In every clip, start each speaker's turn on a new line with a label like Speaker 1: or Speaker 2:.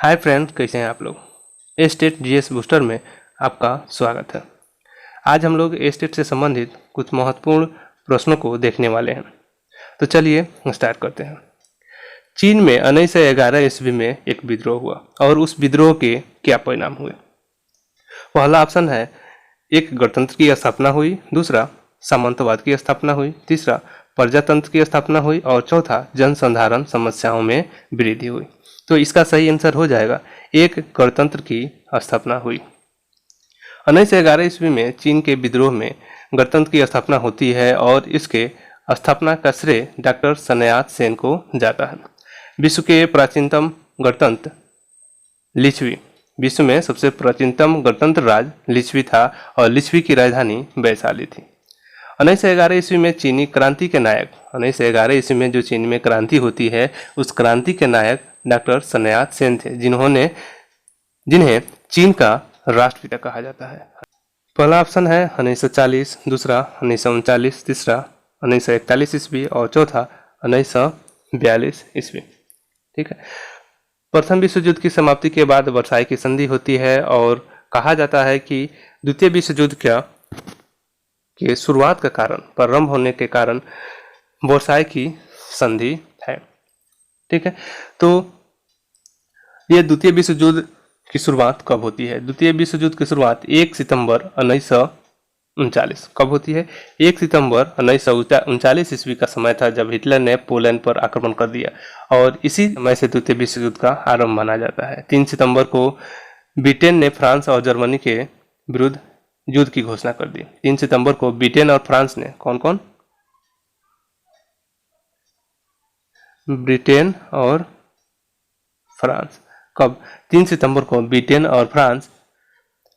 Speaker 1: Hi friends, कैसे हैं आप लोग। ए स्टेट जीएस बूस्टर में आपका स्वागत है। आज हम लोग ए स्टेट से संबंधित कुछ महत्वपूर्ण प्रश्नों को देखने वाले हैं। तो चलिए स्टार्ट करते हैं। चीन में 1911 ईस्वी में एक विद्रोह हुआ और उस विद्रोह के क्या परिणाम हुए। पहला ऑप्शन है एक गणतंत्र की स्थापना हुई, दूसरा सामंतवाद की स्थापना हुई, तीसरा प्रजातंत्र की स्थापना हुई और चौथा जनसाधारण समस्याओं में वृद्धि हुई। तो इसका सही आंसर हो जाएगा एक गणतंत्र की स्थापना हुई। 1911 ईस्वी में चीन के विद्रोह में गणतंत्र की स्थापना होती है और इसके स्थापना का श्रेय डॉक्टर सन्यात सेन को जाता है। विश्व के प्राचीनतम गणतंत्र लिच्छवी, विश्व में सबसे प्राचीनतम गणतंत्र राज्य लिच्छवी था और लिच्छवी की राजधानी वैशाली थी। 1911 ईस्वी में चीनी क्रांति के नायक, 1911 ईस्वी में जो चीन में क्रांति होती है उस क्रांति के नायक डॉक्टर सन्यात सेन थे, जिन्हें चीन का राष्ट्रपिता कहा जाता है। पहला ऑप्शन है 1940, दूसरा 1939, तीसरा 1941 ईस्वी और चौथा 1942 ईस्वी। ठीक है। प्रथम विश्व युद्ध की समाप्ति के बाद वर्साई की संधि होती है और कहा जाता है कि द्वितीय विश्व युद्ध के शुरुआत का कारण, प्रारंभ होने के कारण वर्साई की संधि है। ठीक है। तो ये द्वितीय विश्व युद्ध की शुरुआत कब होती है? द्वितीय विश्व युद्ध की शुरुआत 1 सितंबर 1939 कब होती है? 1 सितंबर 1939 ईस्वी का समय था जब हिटलर ने पोलैंड पर आक्रमण कर दिया और इसी समय से द्वितीय विश्व युद्ध का आरंभ माना जाता है। 3 सितंबर को ब्रिटेन ने फ्रांस और जर्मनी के विरुद्ध युद्ध की घोषणा कर दी। 3 सितंबर को ब्रिटेन और फ्रांस ने, कौन कौन? ब्रिटेन और फ्रांस। कब? 3 सितंबर को ब्रिटेन और फ्रांस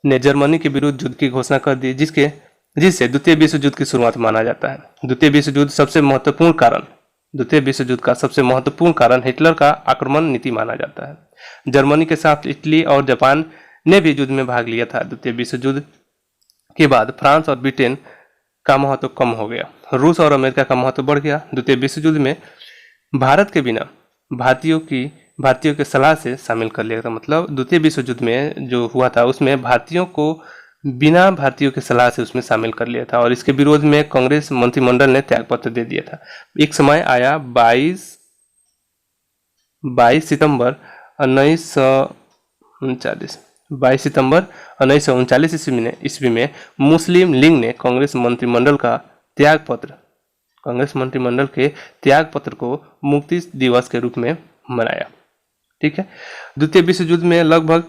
Speaker 1: ने जर्मनी के विरुद्ध युद्ध की घोषणा कर दी, जिससे द्वितीय विश्व युद्ध की शुरुआत माना जाता है। द्वितीय विश्व युद्ध द्वितीय विश्व युद्ध का सबसे महत्वपूर्ण कारण हिटलर का आक्रमण नीति माना जाता है। जर्मनी के साथ इटली और जापान ने भी युद्ध में भाग लिया था। द्वितीय विश्व युद्ध के बाद फ्रांस और ब्रिटेन का महत्व कम हो गया, रूस और अमेरिका का महत्व बढ़ गया। द्वितीय विश्व युद्ध में भारत के बिना भारतीयों के सलाह से शामिल कर लिया था। मतलब द्वितीय विश्व युद्ध में जो हुआ था उसमें भारतीयों को बिना भारतीयों के सलाह से उसमें शामिल कर लिया था और इसके विरोध में कांग्रेस मंत्रिमंडल ने त्यागपत्र दे दिया था। एक समय आया 22 सितंबर 1939 ईस्वी में मुस्लिम लीग ने कांग्रेस मंत्रिमंडल के त्यागपत्र को मुक्ति दिवस के रूप में मनाया। ठीक है। द्वितीय विश्व युद्ध में लगभग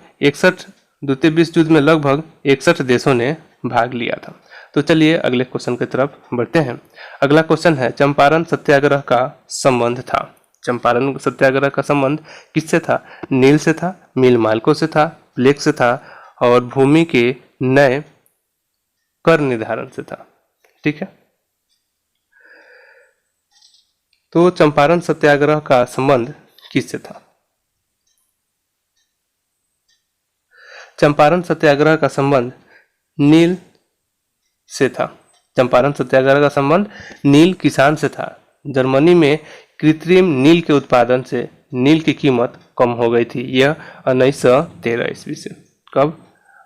Speaker 1: 61 देशों ने भाग लिया था। तो चलिए अगले क्वेश्चन की तरफ बढ़ते हैं। अगला क्वेश्चन है चंपारण सत्याग्रह का संबंध था। चंपारण सत्याग्रह का संबंध किससे था? नील से था, मिल मालिकों से था, प्लेग से था और भूमि के नए कर निर्धारण से था। ठीक है। तो चंपारण सत्याग्रह का संबंध किससे था? चंपारण सत्याग्रह का संबंध नील से था। चंपारण सत्याग्रह का संबंध नील किसान से था। जर्मनी में कृत्रिम नील के उत्पादन से नील की कीमत कम हो गई थी। यह 1913 ईस्वी से। कब?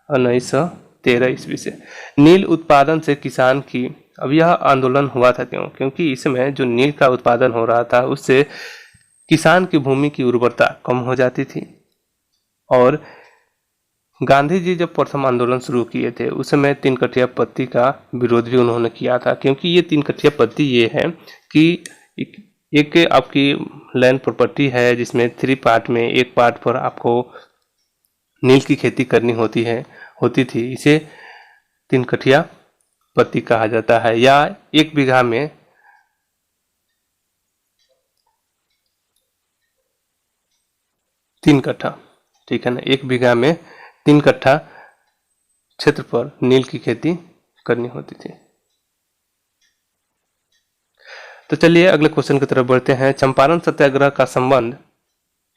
Speaker 1: 1913 ईस्वी से। नील उत्पादन से किसान की, अब यह आंदोलन हुआ था क्योंकि इस समय जो नील का उत्पादन हो रहा था उससे किसान की भूमि की उर्वरता कम हो जाती थी। और गांधी जी जब प्रथम आंदोलन शुरू किए थे उस समय 3 कठिया पत्ती का विरोध भी उन्होंने किया था, क्योंकि ये 3 कठिया पत्ती ये है कि एक आपकी लैंड प्रॉपर्टी है जिसमें 3 पार्ट में एक पार्ट पर आपको नील की खेती करनी होती थी। इसे 3 कठिया पत्ती कहा जाता है, या 1 बीघा में 3 कट्ठा। ठीक है ना, 1 बीघा में 3 कट्ठा क्षेत्र पर नील की खेती करनी होती थी। तो चलिए अगले क्वेश्चन की तरफ बढ़ते हैं। चंपारण सत्याग्रह का संबंध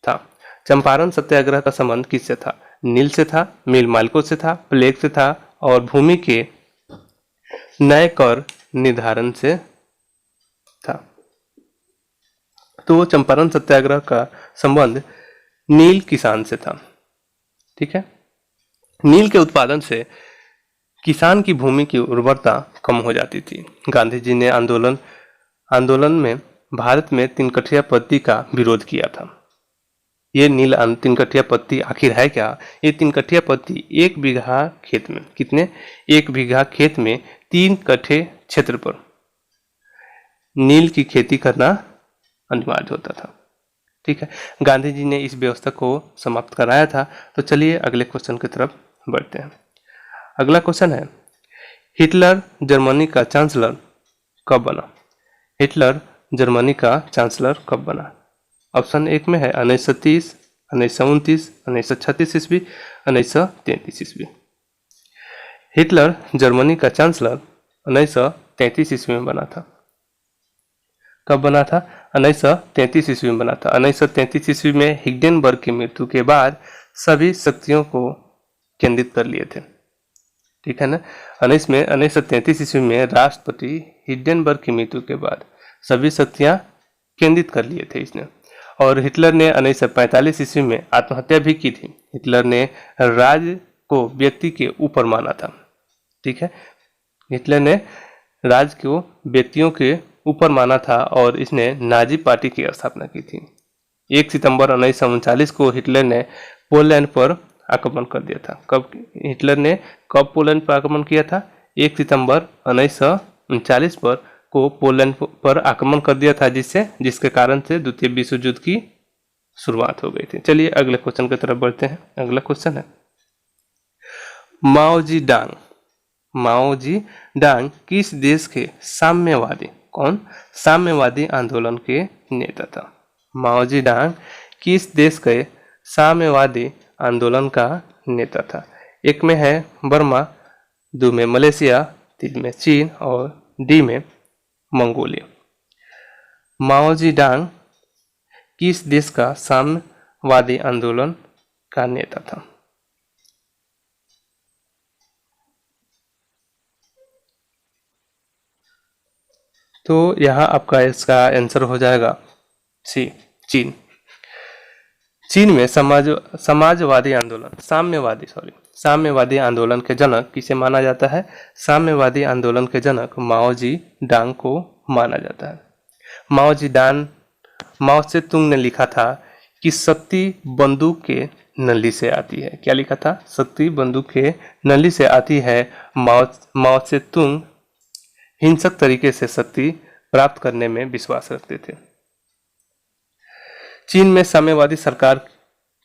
Speaker 1: था। चंपारण सत्याग्रह का संबंध किससे था? नील से था, मिल मालिकों से था, प्लेग से था और भूमि के नए कर निर्धारण से था। तो चंपारण सत्याग्रह का संबंध नील किसान से था। ठीक है, नील के उत्पादन से किसान की भूमि की उर्वरता कम हो जाती थी। गांधी जी ने आंदोलन में भारत में तीन कठिया पद्धति का विरोध किया था। ये नील तीन कठिया पद्धति आखिर है क्या? ये तीन कठिया पद्धति 1 बीघा खेत में, कितने? 1 बीघा खेत में 3 कट्ठे क्षेत्र पर नील की खेती करना अनिवार्य होता था। ठीक है, गांधी जी ने इस व्यवस्था को समाप्त कराया था। तो चलिए अगले क्वेश्चन की तरफ बढ़ते हैं। अगला क्वेश्चन है, हिटलर जर्मनी का चांसलर कब बना? हिटलर जर्मनी का चांसलर कब बना? ऑप्शन 1 में है 1930, 1929, 1936 ईस्वी, 1933 ईस्वी। हिटलर जर्मनी का चांसलर 1933 ईस्वी में बना था। कब बना था? 1933 ईस्वी में बना था। 1933 ईस्वी में हिंडेनबर्ग की मृत्यु के बाद सभी शक्तियों को केंद्रित कर लिए थे। ठीक है ना, 1933 ईस्वी में राष्ट्रपति हिंडेनबर्ग की मृत्यु के बाद सभी शक्तियां केंद्रित कर लिए थे इसने। और हिटलर ने 1945 ईस्वी में आत्महत्या भी की थी। हिटलर ने राज्य को व्यक्ति के ऊपर माना था। ठीक है, हिटलर ने राज्य को व्यक्तियों के ऊपर माना था और इसने नाजी पार्टी की स्थापना की थी। 1 सितंबर 1939 को हिटलर ने पोलैंड पर आक्रमण कर दिया था। कब हिटलर ने कब पोलैंड पर आक्रमण किया था? 1 सितंबर 1939 को पोलैंड पर आक्रमण कर दिया था, जिसके कारण से द्वितीय विश्व युद्ध की शुरुआत हो गई थी। चलिए अगले क्वेश्चन की तरफ बढ़ते हैं। अगला क्वेश्चन है, माओ जी डांग किस देश के साम्यवादी, कौन? साम्यवादी आंदोलन के नेता था। माओ जी डांग किस देश के साम्यवादी आंदोलन का नेता था? 1 में है बर्मा, 2 में मलेशिया, 3 में चीन और डी में मंगोलिया। माओ जी डांग किस देश का साम्यवादी आंदोलन का नेता था? तो यहाँ आपका इसका आंसर हो जाएगा सी, चीन। चीन में साम्यवादी आंदोलन के जनक किसे माना जाता है? साम्यवादी आंदोलन के जनक माओ जी डांग को माना जाता है। माओ से तुंग ने लिखा था कि शक्ति बंदूक के नली से आती है। क्या लिखा था? शक्ति बंदूक के नली से आती है। माओ से तुंग हिंसक तरीके से शक्ति प्राप्त करने में विश्वास रखते थे। चीन में साम्यवादी सरकार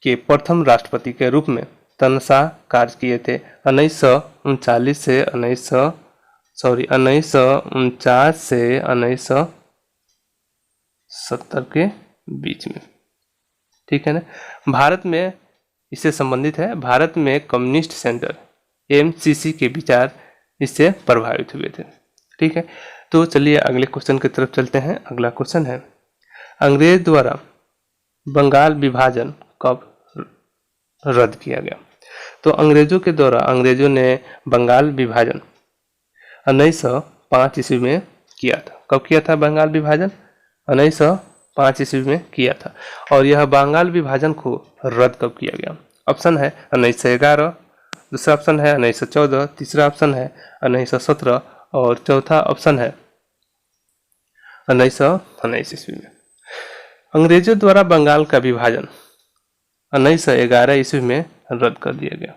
Speaker 1: के प्रथम राष्ट्रपति के रूप में तनसा कार्य किए थे 1939 से 1970 के बीच में। ठीक है ना, भारत में इससे संबंधित है। भारत में कम्युनिस्ट सेंटर MCC के विचार इससे प्रभावित हुए थे। ठीक है, तो चलिए अगले क्वेश्चन की तरफ चलते हैं। अगला क्वेश्चन है, अंग्रेज द्वारा बंगाल विभाजन कब रद्द किया गया? तो अंग्रेजों ने बंगाल विभाजन 1905 ईस्वी में किया था। कब किया था बंगाल विभाजन? 1905 ईस्वी में किया था। और यह बंगाल विभाजन को रद्द कब किया गया? ऑप्शन है 1911, दूसरा ऑप्शन है 1914, तीसरा ऑप्शन है 1917 और चौथा ऑप्शन है 1919 ईस्वी में। अंग्रेजों द्वारा बंगाल का विभाजन 1911 ईस्वी में रद्द कर दिया गया।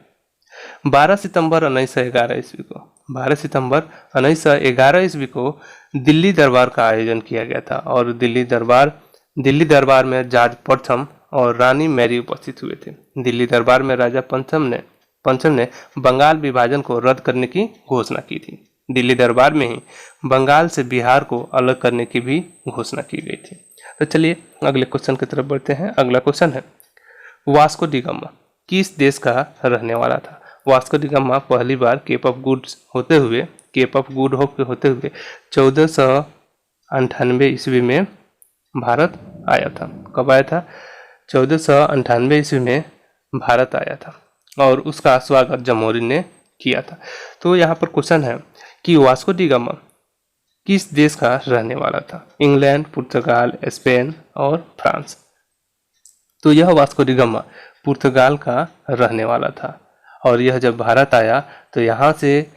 Speaker 1: 12 सितंबर 1911 ईस्वी को दिल्ली दरबार का आयोजन किया गया था और दिल्ली दरबार में जॉर्ज प्रथम और रानी मैरी उपस्थित हुए थे। दिल्ली दरबार में राजा पंचम ने बंगाल विभाजन को रद्द करने की घोषणा की थी। दिल्ली दरबार में ही बंगाल से बिहार को अलग करने की भी घोषणा की गई थी। तो चलिए अगले क्वेश्चन की तरफ बढ़ते हैं। अगला क्वेश्चन है, वास्को डी गामा किस देश का रहने वाला था? वास्को डी गामा पहली बार केप ऑफ गुड होप होते हुए 1498 ईस्वी में भारत आया था। कब आया था? 1498 ईस्वी में भारत आया था और उसका स्वागत जमोरी ने किया था। तो यहाँ पर क्वेश्चन है कि वास्को डी गामा किस देश का रहने वाला था? इंग्लैंड, पुर्तगाल, स्पेन और फ्रांस। तो यह वास्को डी गामा पुर्तगाल का रहने वाला था और यह जब भारत आया तो यहाँ से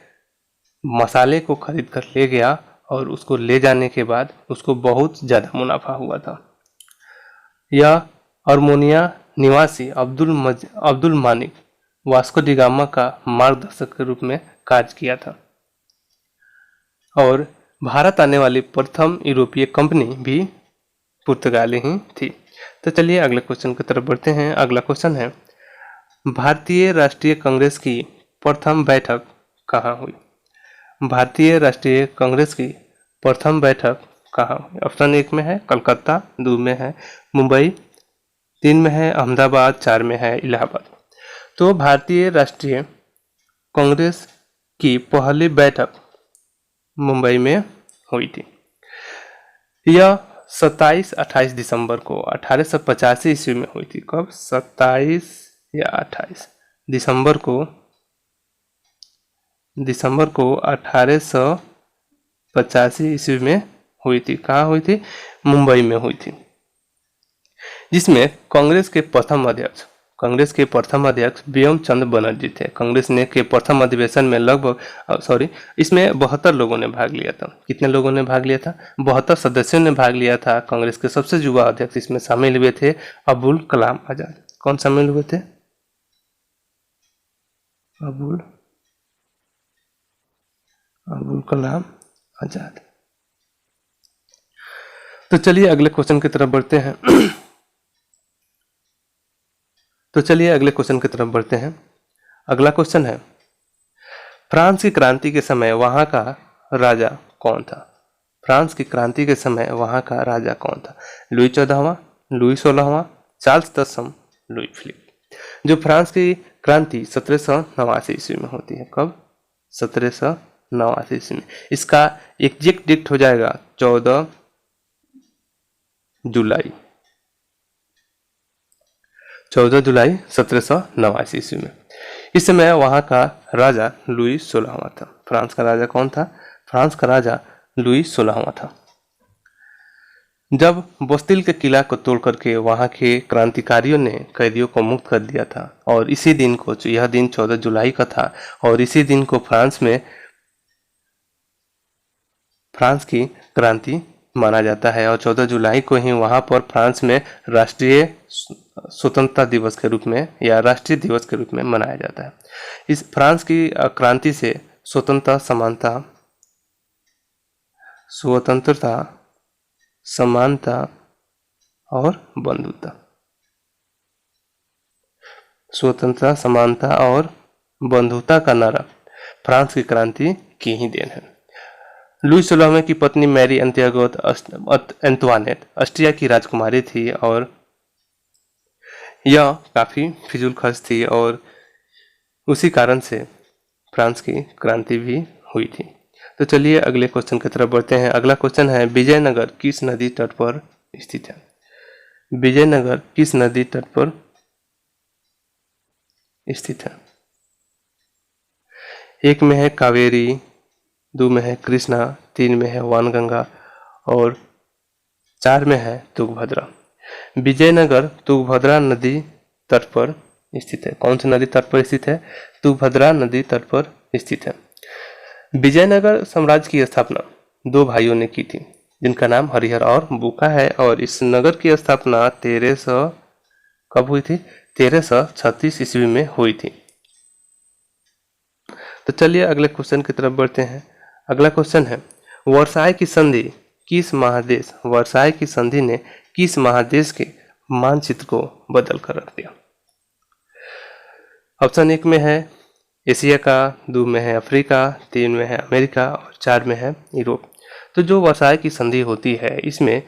Speaker 1: मसाले को खरीद कर ले गया और उसको ले जाने के बाद उसको बहुत ज़्यादा मुनाफा हुआ था। यह अर्मेनिया निवासी Abdul Manik Vasco D gamma का मार्गदर्शक के रूप में कार्य किया था और भारत आने वाली प्रथम यूरोपीय कंपनी भी पुर्तगाली ही थी। तो चलिए अगले क्वेश्चन की तरफ बढ़ते हैं। अगला क्वेश्चन है, भारतीय राष्ट्रीय कांग्रेस की प्रथम बैठक कहाँ हुई? भारतीय राष्ट्रीय कांग्रेस की प्रथम बैठक कहाँ हुई? ऑप्शन 1 में है कलकत्ता, 2 में है मुंबई, 3 में है अहमदाबाद, 4 में है इलाहाबाद। तो भारतीय राष्ट्रीय कांग्रेस की पहली बैठक मुंबई में हुई थी। यह 27-28 दिसंबर को 1885 ईस्वी में हुई थी। कब? 27 या 28 दिसंबर को 1885 ईस्वी में हुई थी। कहाँ हुई थी? मुंबई में हुई थी, जिसमें कांग्रेस के प्रथम अध्यक्ष बियम चंद्र बनर्जी थे। कांग्रेस ने के प्रथम अधिवेशन में लगभग इसमें 72 लोगों ने भाग लिया था। कितने लोगों ने भाग लिया था? 72 सदस्यों ने भाग लिया था। कांग्रेस के सबसे युवा अध्यक्ष इसमें शामिल हुए थे अबुल कलाम आजाद। कौन शामिल हुए थे? अबुल कलाम आजाद। तो चलिए अगले क्वेश्चन की तरफ बढ़ते हैं। अगला क्वेश्चन है, फ्रांस की क्रांति के समय वहां का राजा कौन था? फ्रांस की क्रांति के समय वहां का राजा कौन था? लुई 14वां, लुई 16वां, चार्ल्स 10वां, लुई फिलिप। जो फ्रांस की क्रांति 1789 ईस्वी में होती है। कब? 1789 ईस्वी में। इसका एग्जैक्ट डेट हो जाएगा 14 जुलाई 1789 ईस्वी में। इस समय वहां का राजा लुई 16वां था। फ्रांस का राजा कौन था? फ्रांस का राजा लुई 16वां था। जब बस्तिल के किला को तोड़ करके वहां के क्रांतिकारियों ने कैदियों को मुक्त कर दिया था और इसी दिन को, यह दिन 14 जुलाई का था और इसी दिन को फ्रांस की क्रांति माना जाता है और 14 जुलाई को ही वहां पर फ्रांस में राष्ट्रीय स्वतंत्रता दिवस के रूप में या राष्ट्रीय दिवस के रूप में मनाया जाता है। इस फ्रांस की क्रांति से स्वतंत्रता, समानता और बंधुता, स्वतंत्रता, समानता और बंधुता का नारा फ्रांस की क्रांति की ही देन है। लुई 16वें की पत्नी मैरी एंतुआनेट ऑस्ट्रिया की राजकुमारी थी और यह काफी फिजूल खर्च थी और उसी कारण से फ्रांस की क्रांति भी हुई थी। तो चलिए अगले क्वेश्चन की तरफ बढ़ते हैं। अगला क्वेश्चन है, विजयनगर किस नदी तट पर स्थित है? विजयनगर किस नदी तट पर स्थित है? 1 में है कावेरी, 2 में है कृष्णा, 3 में है वानगंगा और 4 में है तुंगभद्रा। विजयनगर तुंगभद्रा नदी तट पर स्थित है। कौन सी नदी तट पर स्थित है? तुंगभद्रा नदी तट पर स्थित है। विजयनगर साम्राज्य की स्थापना 2 भाइयों ने की थी जिनका नाम हरिहर और बुका है और इस नगर की स्थापना 1300 कब हुई थी? 1336 ईस्वी में हुई थी। तो चलिए अगले क्वेश्चन की तरफ बढ़ते हैं। अगला क्वेश्चन है, वर्साई की संधि ने किस महादेश के मानचित्र को बदल कर रख दिया? ऑप्शन 1 में है एशिया का, 2 में है अफ्रीका, 3 में है अमेरिका और 4 में है यूरोप। तो जो वर्साई की संधि होती है इसमें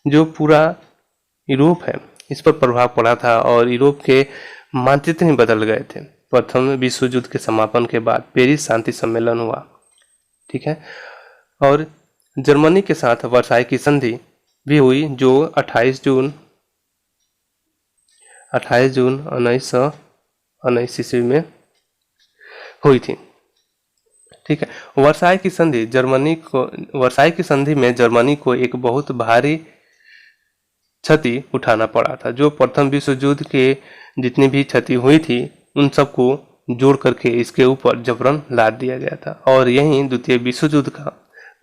Speaker 1: जो पूरा यूरोप है इस पर प्रभाव पड़ा था और यूरोप के मानचित्र ही बदल गए थे। प्रथम विश्व युद्ध के समापन के बाद पेरिस शांति सम्मेलन हुआ, ठीक है, और जर्मनी के साथ वर्साई की संधि भी हुई जो 28 जून 1919 ईस्वी में हुई थी, ठीक है। वर्साई की संधि में जर्मनी को एक बहुत भारी क्षति उठाना पड़ा था। जो प्रथम विश्व युद्ध के जितनी भी क्षति हुई थी उन सबको जोड़ करके इसके ऊपर जबरन लाद दिया गया था और यही द्वितीय विश्व युद्ध का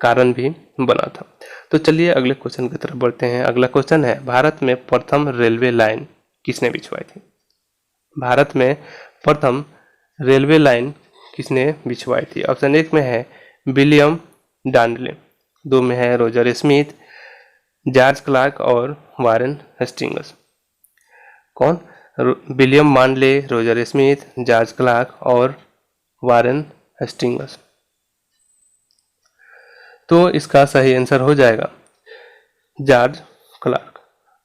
Speaker 1: कारण भी बना था। तो चलिए अगले क्वेश्चन की तरफ बढ़ते हैं। अगला क्वेश्चन है, भारत में प्रथम रेलवे लाइन किसने बिछवाई थी? भारत में प्रथम रेलवे लाइन किसने बिछवाई थी? ऑप्शन 1 में है विलियम डांडले, 2 में है रोजर स्मिथ, जॉर्ज क्लार्क और वारेन हेस्टिंग्स। कौन? विलियम मांडले, रोजर स्मिथ, जॉर्ज क्लार्क और वारेन हेस्टिंग्स। तो इसका सही आंसर हो जाएगा जॉर्ज क्लार्क।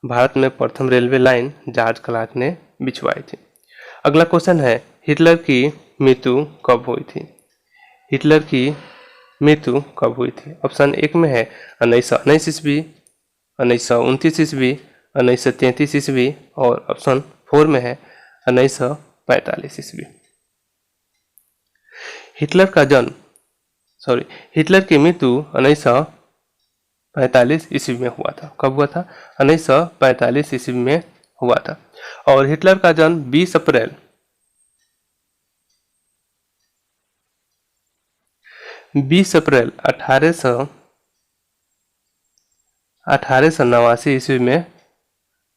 Speaker 1: भारत में प्रथम रेलवे लाइन जॉर्ज क्लार्क ने बिछवाई थी। अगला क्वेश्चन है, हिटलर की मृत्यु कब हुई थी? हिटलर की मृत्यु कब हुई थी? ऑप्शन 1 में है 1919 ईस्वी, 1929 ईस्वी, 1933 ईस्वी और ऑप्शन 4 में है 1945 ईस्वी। हिटलर की मृत्यु 1945 ईस्वी में हुआ था। कब हुआ था? 1945 ईस्वी में हुआ था। और हिटलर का जन्म 20 अप्रैल 1889 ईस्वी में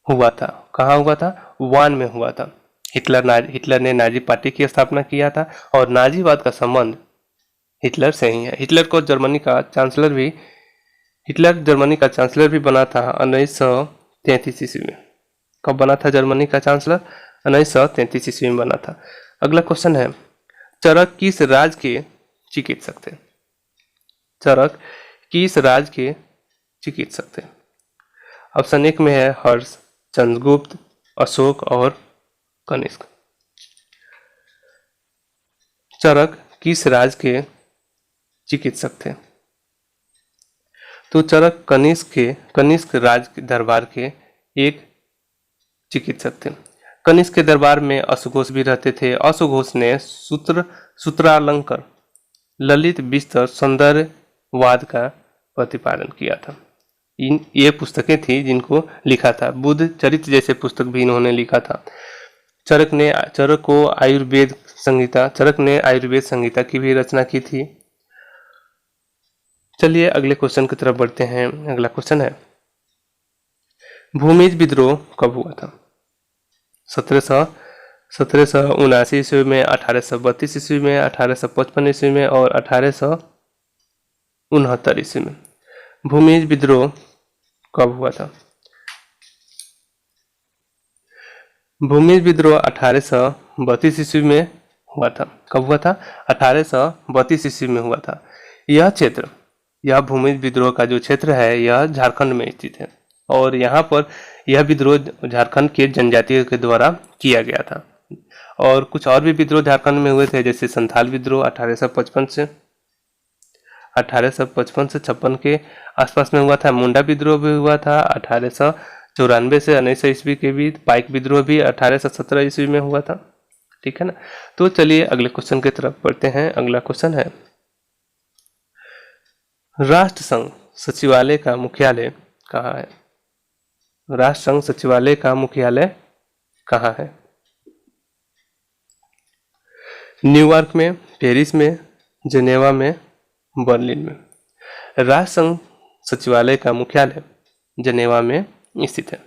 Speaker 1: हुआ था। कहाँ हुआ था? वान में हुआ था। हिटलर ने नाजी पार्टी की स्थापना किया था और नाजीवाद का संबंध हिटलर से ही है। हिटलर जर्मनी का चांसलर भी बना था 1933 ईस्वी में। कब बना था जर्मनी का चांसलर? 1933 ईस्वी में बना था। अगला क्वेश्चन है, चरक किस राज्य के चिकित्सक थे? चरक किस राज्य के चिकित्सक थे? ऑप्शन 1 में है हर्ष, चंद्रगुप्त, अशोक और कनिष्क। चरक किस राज्य के चिकित्सक थे? तो चरक कनिष्क राज दरबार के एक चिकित्सक थे। कनिष्क के दरबार में अश्वघोष भी रहते थे। अश्वघोष ने सूत्रालंकार, ललित विस्तर, सौंदर्यवाद का प्रतिपादन किया था। ये पुस्तकें थी जिनको लिखा था। बुद्ध चरित्र जैसे पुस्तक भी इन्होंने लिखा था। चरक ने आयुर्वेद संहिता की भी रचना की थी। चलिए अगले क्वेश्चन की तरफ बढ़ते हैं। अगला क्वेश्चन है, भूमिज विद्रोह कब हुआ था? 1779 ईस्वी में, 1832 ईस्वी में, 1855 ईस्वी में और 1869 ईस्वी में। भूमिज विद्रोह कब हुआ था? भूमिज विद्रोह 1832 ईस्वी में हुआ था। कब हुआ था? 1832 ईस्वी में हुआ था। यह भूमिज विद्रोह का जो क्षेत्र है यह झारखंड में स्थित है और यहाँ पर यह विद्रोह झारखंड के जनजातियों के द्वारा किया गया था। और कुछ और भी विद्रोह झारखंड में हुए थे, जैसे संथाल विद्रोह 1855 से 56 के आसपास में हुआ था। मुंडा विद्रोह भी हुआ था 1894 से 1900 ईस्वी के बीच। पाइक विद्रोह भी 1817 ईस्वी में हुआ था। ठीक है ना। तो चलिए अगले क्वेश्चन की तरफ बढ़ते हैं। अगला क्वेश्चन है, राष्ट्रसंघ सचिवालय का मुख्यालय कहाँ है? राष्ट्रसंघ सचिवालय का मुख्यालय कहाँ है? न्यूयॉर्क में, पेरिस में, जेनेवा में, बर्लिन में। राष्ट्रसंघ सचिवालय का मुख्यालय जेनेवा में स्थित है।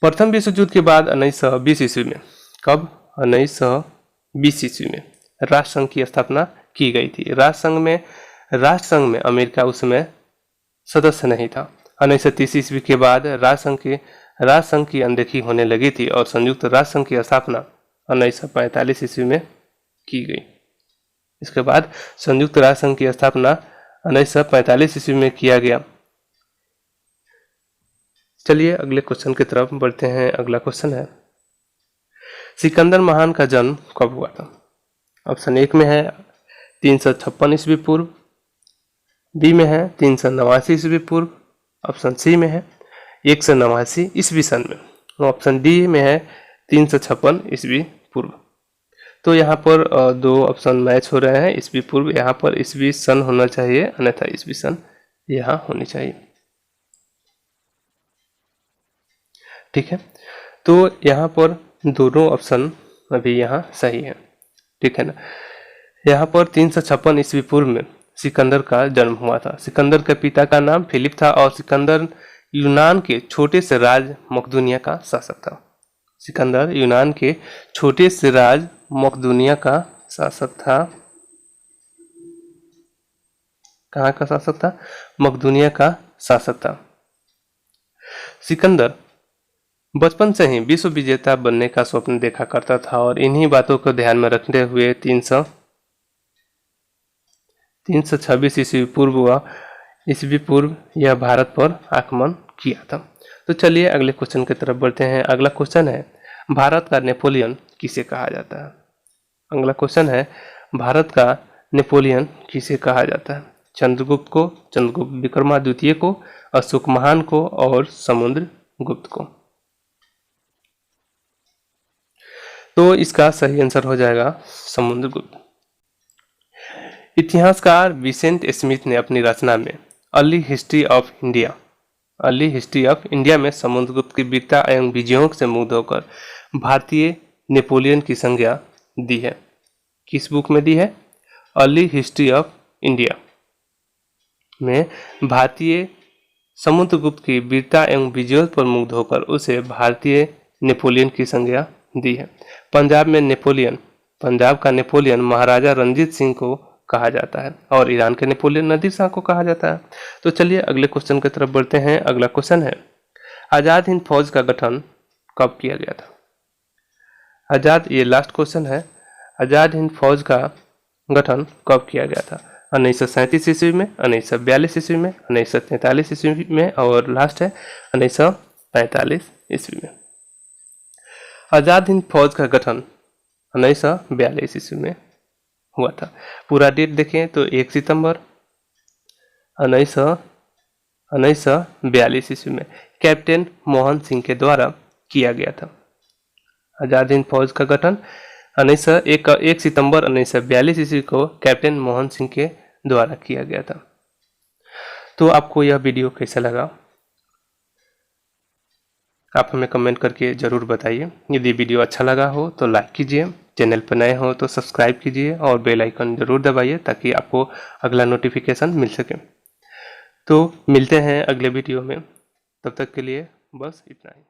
Speaker 1: प्रथम विश्व युद्ध के बाद 1920 ईस्वी में, कब? 1920 ईस्वी में राष्ट्रसंघ की स्थापना की गई थी। राष्ट्रसंघ में अमेरिका उस समय सदस्य नहीं था। 1930 ईस्वी के बाद राष्ट्रसंघ की अनदेखी होने लगी थी और संयुक्त राष्ट्रसंघ की स्थापना 1945 ईस्वी में की गई। इसके बाद संयुक्त राष्ट्रसंघ की स्थापना 1945 ईस्वी में किया गया। चलिए अगले क्वेश्चन की तरफ बढ़ते हैं। अगला क्वेश्चन है, सिकंदर महान का जन्म कब हुआ था? ऑप्शन 1 में है 356 ईस्वी पूर्व, बी में है 389 ईस्वी पूर्व, ऑप्शन सी में है 189 ईस्वी सन में, ऑप्शन डी में है 356 ईस्वी पूर्व। तो यहाँ पर दो ऑप्शन मैच हो रहे हैं। ईस्वी पूर्व यहाँ पर ईस्वी सन होना चाहिए, अन्यथा ईस्वी सन यहाँ होनी चाहिए। ठीक है, तो यहाँ पर दोनों ऑप्शन अभी यहाँ सही है, ठीक है ना। यहाँ पर 356 ईस्वी पूर्व में सिकंदर का जन्म हुआ था। सिकंदर के पिता का नाम फिलिप था और सिकंदर यूनान के छोटे से राज मकदूनिया का शासक था। सिकंदर यूनान के छोटे से राज मकदूनिया का शासक था। कहाँ का शासक था? मकदूनिया का शासक था। सिकंदर बचपन से ही विश्व विजेता बनने का स्वप्न देखा करता था और इन्हीं बातों को ध्यान में रखते हुए 326 ईस्वी पूर्व यह भारत पर आक्रमण किया था। तो चलिए अगले क्वेश्चन की तरफ बढ़ते हैं। अगला क्वेश्चन है, भारत का नेपोलियन किसे कहा जाता है? अगला क्वेश्चन है, भारत का नेपोलियन किसे कहा जाता है? चंद्रगुप्त को, चंद्रगुप्त विक्रमादित्य को, अशोक महान को और समुद्रगुप्त को। तो इसका सही आंसर हो जाएगा समुद्रगुप्त। इतिहासकार विसेंट स्मिथ ने अपनी रचना में अर्ली हिस्ट्री ऑफ इंडिया में समुद्रगुप्त की वीरता एवं विजयों से मुग्ध होकर भारतीय नेपोलियन की संज्ञा दी है। किस बुक में दी है? अर्ली हिस्ट्री ऑफ इंडिया में भारतीय समुद्रगुप्त की वीरता एवं विजयों पर मुग्ध होकर उसे भारतीय नेपोलियन की संज्ञा दी है। पंजाब का नेपोलियन महाराजा रंजीत सिंह को कहा जाता है और ईरान के नेपोलियन नादिर शाह को कहा जाता है। तो चलिए अगले क्वेश्चन की तरफ बढ़ते हैं। अगला क्वेश्चन है, आजाद हिंद फौज का गठन कब किया गया था? ये लास्ट क्वेश्चन है, आजाद हिंद फौज का गठन कब किया गया था? 1937 ईस्वी में, 1942 ईस्वी में, 1943 ईस्वी में और लास्ट है 1945 ईस्वी में। आजाद हिंद फौज का गठन 1942 ईस्वी में हुआ था। पूरा डेट देखें तो 1 सितंबर 1942 ईस्वी में कैप्टन मोहन सिंह के द्वारा किया गया था। आजाद हिंद फौज का गठन 1 सितंबर 1942 ईस्वी को कैप्टन मोहन सिंह के द्वारा किया गया था। तो आपको यह वीडियो कैसा लगा आप हमें कमेंट करके ज़रूर बताइए। यदि वीडियो अच्छा लगा हो तो लाइक कीजिए, चैनल पर नए हो तो सब्सक्राइब कीजिए और बेल आइकन ज़रूर दबाइए ताकि आपको अगला नोटिफिकेशन मिल सके। तो मिलते हैं अगले वीडियो में, तब तक के लिए बस इतना ही।